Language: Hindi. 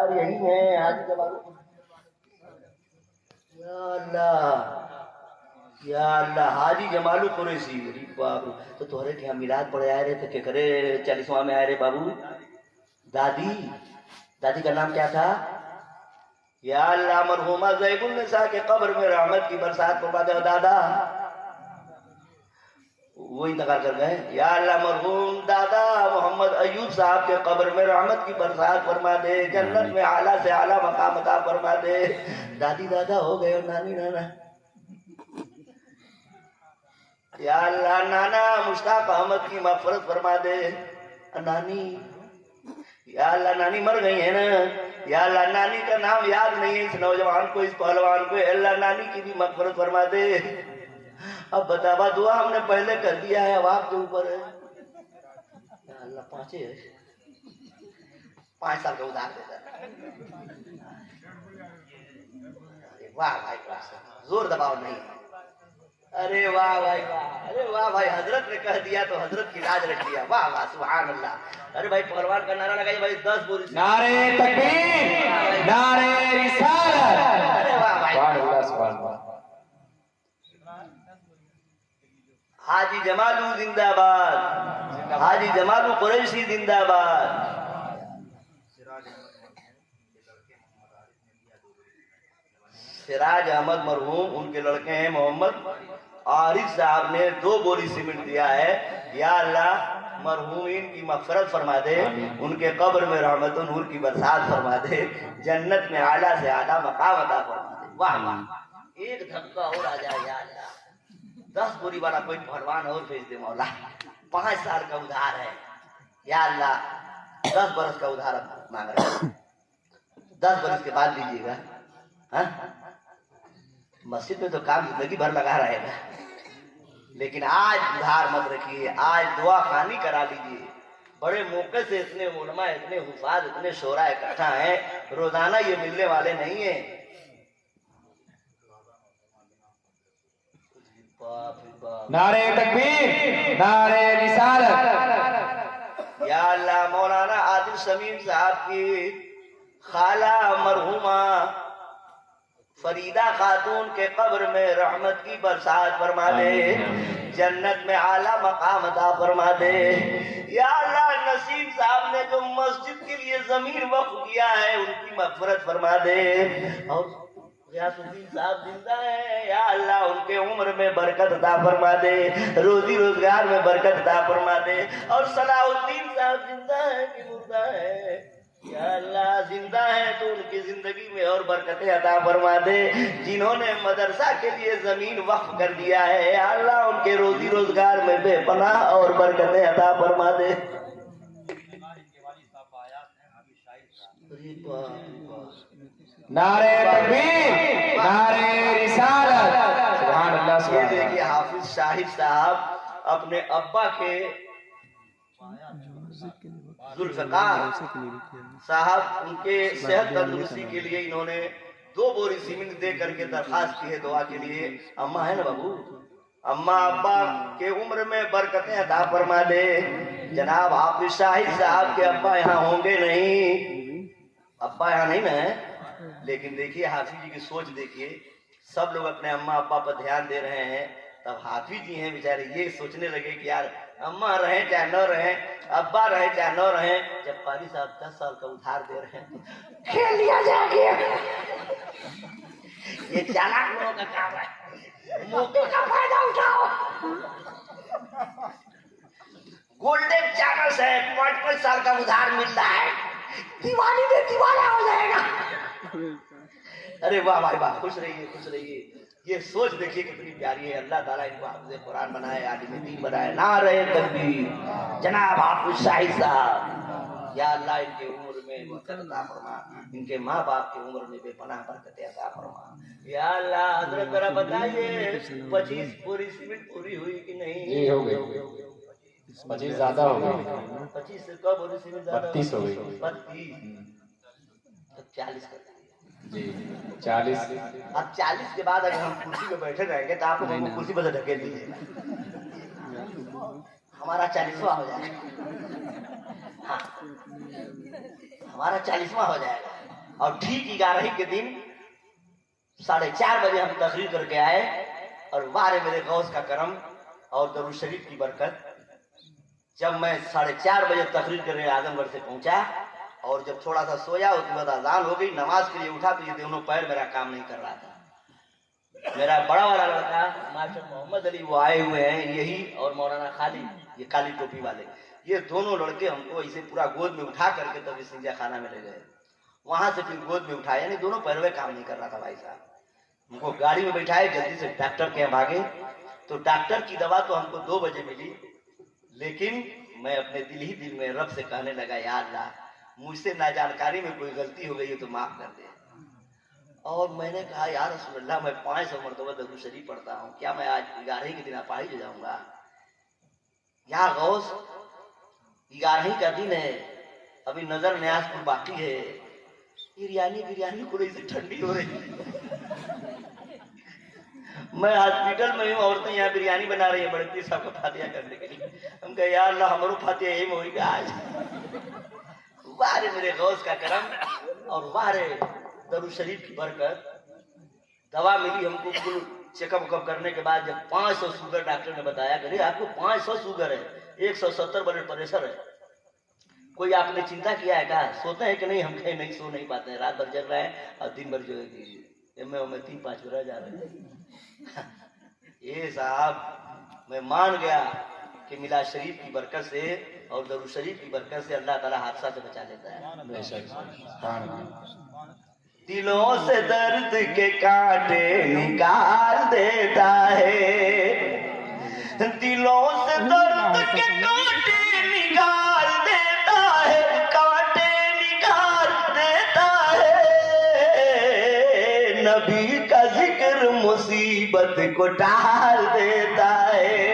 सरकार यही है आज जमाने। या अल्लाह या अल्लाह, हाजी जमालू कुरैशी। बाबू तो तोहरे के यहाँ मिलाद पड़े आए रहे, तो के करे 40वां में आए रहे बाबू। दादी दादी का नाम क्या था? या अल्लाह मरहुमा ज़ैबुन निसा के कब्र में रहमत की बरसात फरमा दे। दादा वो इंतकाल कर गए। या अल्लाह मरहूम दादा मोहम्मद अयूब साहब के कब्र में रहमत की बरसात फरमा दे, जन्नत में आला से आला मकाम अता फरमा दे। दादी दादा हो गए और नानी नाना। या अल्लाह नाना मुश्ताक अहमद की मग़फ़िरत फरमा दे। नानी या अल्लाह नानी मर गई है ना। या अल्लाह नानी का नाम याद नहीं है इस नौजवान को, इस पहलवान को। अल्लाह नानी की भी मग़फ़िरत फरमा दे। अब बतावा, दुआ हमने पहले कर दिया है, अब आपके ऊपर है। अल्लाह 5 साल का उधार देता है। वाह भाई वाह, जोर दबाव नहीं। अरे वाह भाई वाह, अरे वाह भाई, हजरत ने कह दिया तो हजरत की लाज रख दिया। वाह वाह सुभान अल्लाह। अरे भाई पहलवान का नारा लगाइए भाई, 10 बोरी। नारे तकबीर, नारे रिसालत। अरे वाह भाई, सुभान अल्लाह सुभान अल्लाह। हाजी जमालू जिंदाबाद, हाजी जमालू कुरैशी जिंदाबाद। सिराज अहमद मरहूम, उनके लड़के हैं मोहम्मद आरिफ साहब ने 2 बोरी सीमेंट दिया है। या अल्लाह मरहूमीन की मग़फ़िरत फरमा दे, उनके कब्र में रहमत और नूर की बरसात फरमा दे, जन्नत में आला से आला मकाम अता फरमा दे। वाह वाह, एक धक्का और आ जाए। या अल्लाह 10 बोरी वाला कोई पहलवान और भेज दे मौला। 5 साल का उधार है। या अल्लाह 10 बरस का उधार मांग रहे हैं, 10 बरस के बाद लीजिएगा। हाँ, मस्जिद में तो काम जिंदगी भर लगा रहेगा, लेकिन आज उधार मत रखिए, आज दुआ खानी करा लीजिए। बड़े मौके से इतने उलमा, इतने हुफाज, इतने शोरा इकट्ठा हैं, रोजाना ये मिलने वाले नहीं है। नारे तकबीर, नारे रिसालत। या अल्लाह मौलाना आदिल शमीम साहब की खाला मरहुमा फरीदा खातून के कब्र में रहमत की बरसात फरमा दे, जन्नत में आला मकाम अता फरमा दे। या अल्लाह नसीम साहब ने जो मस्जिद के लिए जमीन वक्फ किया है, उनकी मग़फ़िरत फरमा दे। और यासुद्दीन साहब जिंदा है, या अल्लाह उनके उम्र में बरकत अता फरमा दे, रोजी रोजगार में बरकत अता फरमा दे। और सलाहुद्दीन साहब जिंदा है कि मुर्दा है? या अल्लाह जिंदा है तो उनकी जिंदगी में और बरकतें अता फरमा दे। जिन्होंने मदरसा के लिए जमीन वक्फ कर दिया है, या अल्लाह उनके रोजी रोजगार में बेपनाह और बरकतें अता फरमा दे। नारे तकबीर, नारे रिसालत। सुभान अल्लाह ये सुभान देखिए अल्लाह। हाफिज शाहिद साहब अपने अब्बा के जुल्फ़िकार साहब, उनके सेहत तंदुरुस्ती के लिए इन्होंने 2 बोरी सीमेंट दे करके दरखास्त की है दुआ के लिए। अम्मा है ना बाबू, अम्मा अब्बा के उम्र में बरकतें अता फरमा दे। जनाब हाफिज शाहिद साहब के अब्बा यहाँ होंगे नहीं, अब्बा यहाँ नहीं ना, लेकिन देखिए हाफिज जी की सोच देखिए, सब लोग अपने अम्मा अब्बा पर ध्यान दे रहे हैं, तब हाफिज जी हैं बेचारे ये सोचने लगे कि यार अम्मा रहे चाहे न रहे, अब्बा रहे चाहे न रहे, जब पारी साहब 10 साल का उधार दे रहे हैं तो खेल लिया जाएगा। ये चालाक लोगों का काम है, मौके का फायदा उठाओ। गोल्डन चांस है, 5-5 साल का उधार मिल रहा है, दिवाली में दिवाला हो जाएगा। अरे वाह भाई वाह, खुश रहिए खुश रहिए। ये सोच देखिए कितनी प्यारी है। अल्लाह ताला इनको हाफ़िज़ कुरान बनाए, आलिम दीन बनाए। नारे तकबीर, जनाब हाफिज शाहिद साहब, या अल्लाह इनके उम्र में बरकत अता फरमा, इनके माँ बाप की उम्र में बेपनाह बरकतें अता फरमा। या अल्लाह हजरत जरा बताइए 25 पूरी सीमेंट पूरी हुई कि नहीं? जी हो गई, 25 ज्यादा हो गई। 25 से कब बोरी सीमेंट ज्यादा? 32 हो गई। 32 तो 40 कर जी 40। अब 40 के बाद अगर हम कुर्सी पे बैठे रहेंगे तो आप लोग हमको कुर्सी पर ढकेल दीजिएगा, हमारा 40वां हो जाएगा। हाँ, हमारा 40वां हो जाएगा। और ठीक 11 के दिन 4:30 बजे हम तकरीर करके आए और वारे मेरे गौस का करम और दरूद शरीफ की बरकत। जब मैं 4:30 बजे तकरीर करने आजमगढ़ से पहुंचा और जब थोड़ा सा सोया उसके बाद अजान हो गई, नमाज के लिए उठा तो ये दोनों पैर मेरा काम नहीं कर रहा था। मेरा बड़ा वाला लड़का मास्टर मोहम्मद अली वो आए हुए हैं, यही और मौलाना खालिद, ये काली टोपी वाले, ये दोनों लड़के हमको इसे पूरा गोद में उठा करके तब सिंजा खाना में ले गए। वहां से फिर गोद में उठाया, यानी दोनों पैरवे काम नहीं कर रहा था भाई साहब। हमको गाड़ी में बैठाए, जल्दी से डॉक्टर के यहाँ भागे। तो डॉक्टर की दवा तो हमको 2 बजे मिली, लेकिन मैं अपने दिल ही दिल में रब से कहने लगा, या अल्लाह मुझसे नाजानकारी में कोई गलती हो गई है तो माफ कर दे। और मैंने कहा, या रसूल अल्लाह मैं 500 मरतबा दरूद शरीफ पढ़ता हूँ, क्या मैं आज 11 के दिन अपाहिज हो जाऊंगा? या गौस 11 का दिन है, अभी नजर न्यासपुर बाकी है, बिरयानी को से ठंडी हो रही मैं हॉस्पिटल में हूँ, औरतें यहाँ बिरयानी बना रही है बड़े पीर साहब का फातिहा करने के लिए। हम कहे, या अल्लाह हमारो फातिहा यही में होगा आज। वारे मेरे गौस का करम और वारे दरूद शरीफ की बरकत। दवा मिली हमको, कुल चेकअप करने के बाद जब 500 शुगर डॉक्टर ने बताया, अरे आपको 500 शुगर है, 170 ब्लड प्रेशर है, कोई आपने चिंता किया है क्या? सोते हैं कि नहीं? हम कहीं नहीं, सो नहीं पाते हैं, रात भर जग रहे हैं और दिन भर जो है 3-5 रह जा रहे हैं। ये साहब मैं मान गया कि मिलाद शरीफ की बरकत से और दरूद शरीफ की बरकत से अल्लाह ताला हादसा से बचा लेता है। दिलों से दर्द के कांटे निकाल देता है, दिलों से दर्द के कांटे निकाल देता है, कांटे निकाल देता है। नबी का जिक्र मुसीबत को टाल देता है।